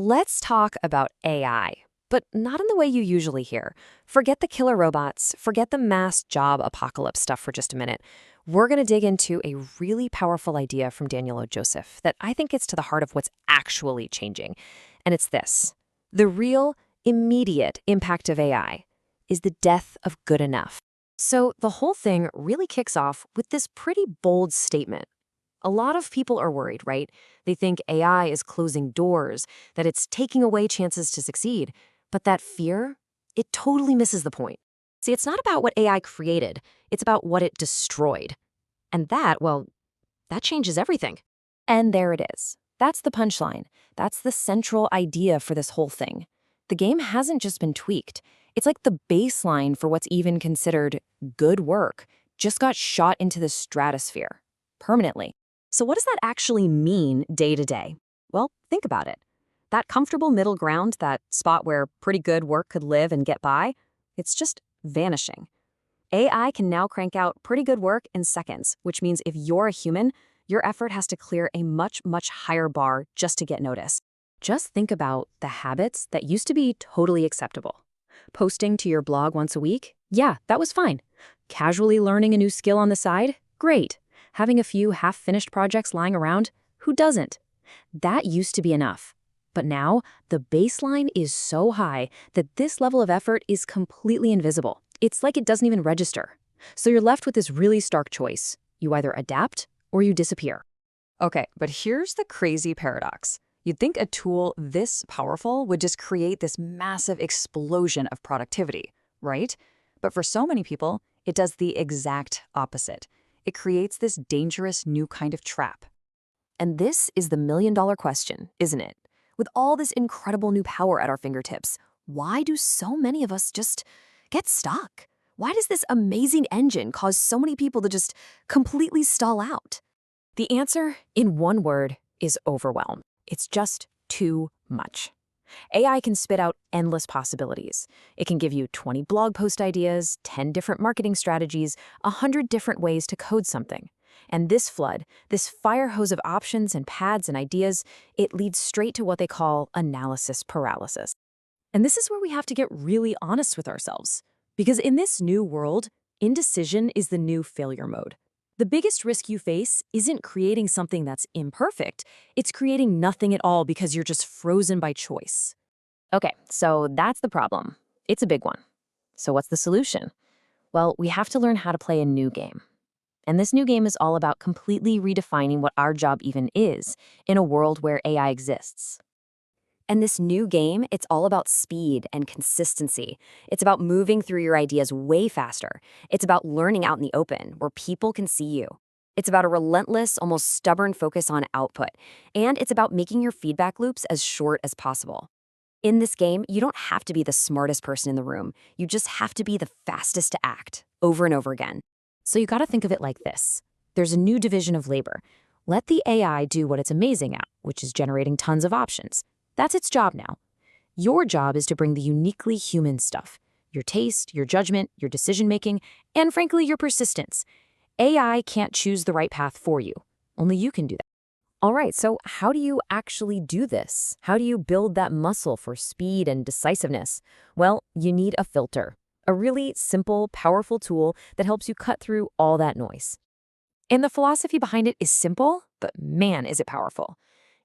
Let's talk about AI, but not in the way you usually hear. Forget the killer robots, forget the mass job apocalypse stuff for just a minute. We're going to dig into a really powerful idea from Daniel O. Joseph that I think gets to the heart of what's actually changing. And it's this. The real, immediate impact of AI is the death of good enough. So the whole thing really kicks off with this pretty bold statement. A lot of people are worried, right? They think AI is closing doors, that it's taking away chances to succeed. But that fear, it totally misses the point. See, it's not about what AI created, it's about what it destroyed. And that, well, that changes everything. And there it is. That's the punchline. That's the central idea for this whole thing. The game hasn't just been tweaked. It's like the baseline for what's even considered good work just got shot into the stratosphere, permanently. So what does that actually mean day to day? Well, think about it. That comfortable middle ground, that spot where pretty good work could live and get by, it's just vanishing. AI can now crank out pretty good work in seconds, which means if you're a human, your effort has to clear a much, much higher bar just to get noticed. Just think about the habits that used to be totally acceptable. Posting to your blog once a week? Yeah, that was fine. Casually learning a new skill on the side? Great. Having a few half-finished projects lying around? Who doesn't? That used to be enough. But now, the baseline is so high that this level of effort is completely invisible. It's like it doesn't even register. So you're left with this really stark choice. You either adapt or you disappear. Okay, but here's the crazy paradox. You'd think a tool this powerful would just create this massive explosion of productivity, right? But for so many people, it does the exact opposite. It creates this dangerous new kind of trap. And this is the million-dollar question, isn't it? With all this incredible new power at our fingertips, why do so many of us just get stuck? Why does this amazing engine cause so many people to just completely stall out? The answer, in one word, is overwhelm. It's just too much. AI can spit out endless possibilities. It can give you 20 blog post ideas, 10 different marketing strategies, 100 different ways to code something. And this flood, this fire hose of options and paths and ideas, it leads straight to what they call analysis paralysis. And this is where we have to get really honest with ourselves. Because in this new world, indecision is the new failure mode. The biggest risk you face isn't creating something that's imperfect, it's creating nothing at all because you're just frozen by choice. Okay, so that's the problem. It's a big one. So what's the solution? Well, we have to learn how to play a new game. And this new game is all about completely redefining what our job even is in a world where AI exists. And this new game, it's all about speed and consistency. It's about moving through your ideas way faster. It's about learning out in the open, where people can see you. It's about a relentless, almost stubborn focus on output. And it's about making your feedback loops as short as possible. In this game, you don't have to be the smartest person in the room. You just have to be the fastest to act, over and over again. So you gotta think of it like this. There's a new division of labor. Let the AI do what it's amazing at, which is generating tons of options. That's its job now. Your job is to bring the uniquely human stuff. Your taste, your judgment, your decision-making, and frankly, your persistence. AI can't choose the right path for you. Only you can do that. All right, so how do you actually do this? How do you build that muscle for speed and decisiveness? Well, you need a filter. A really simple, powerful tool that helps you cut through all that noise. And the philosophy behind it is simple, but man, is it powerful.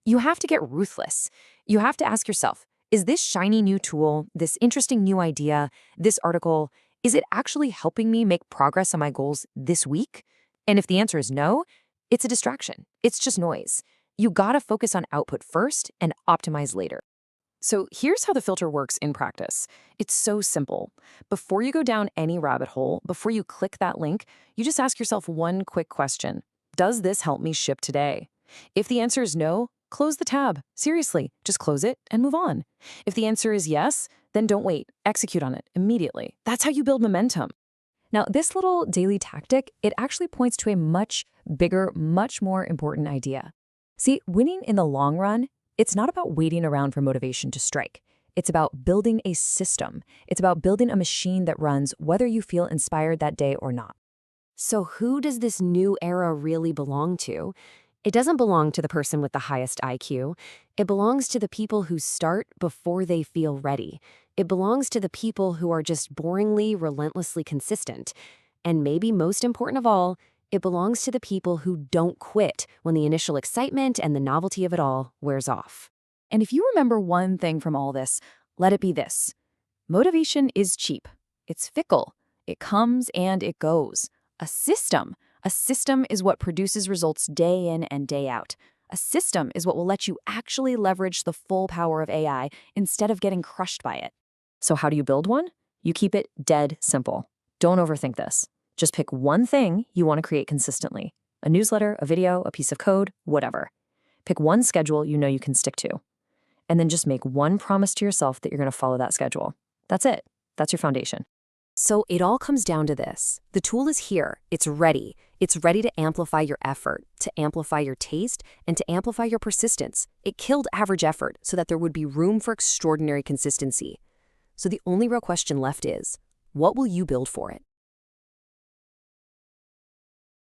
You have to get ruthless. You have to ask yourself, is this shiny new tool, this interesting new idea, this article, is it actually helping me make progress on my goals this week? And if the answer is no, it's a distraction. It's just noise. You gotta focus on output first and optimize later. So here's how the filter works in practice. It's so simple. Before you go down any rabbit hole, before you click that link, you just ask yourself one quick question. Does this help me ship today? If the answer is no, close the tab. Seriously, just close it and move on. If the answer is yes, then don't wait. Execute on it immediately. That's how you build momentum. Now, this little daily tactic, it actually points to a much bigger, much more important idea. See, winning in the long run, it's not about waiting around for motivation to strike. It's about building a system. It's about building a machine that runs whether you feel inspired that day or not. So who does this new era really belong to? It doesn't belong to the person with the highest IQ. It belongs to the people who start before they feel ready. It belongs to the people who are just boringly, relentlessly consistent. And maybe most important of all, it belongs to the people who don't quit when the initial excitement and the novelty of it all wears off. And if you remember one thing from all this, let it be this. Motivation is cheap. It's fickle. It comes and it goes. A system is what produces results day in and day out. A system is what will let you actually leverage the full power of AI instead of getting crushed by it. So how do you build one? You keep it dead simple. Don't overthink this. Just pick one thing you want to create consistently. A newsletter, a video, a piece of code, whatever. Pick one schedule you know you can stick to. And then just make one promise to yourself that you're going to follow that schedule. That's it. That's your foundation. So it all comes down to this. The tool is here. It's ready. It's ready to amplify your effort, to amplify your taste, and to amplify your persistence. It killed average effort so that there would be room for extraordinary consistency. So the only real question left is, what will you build for it?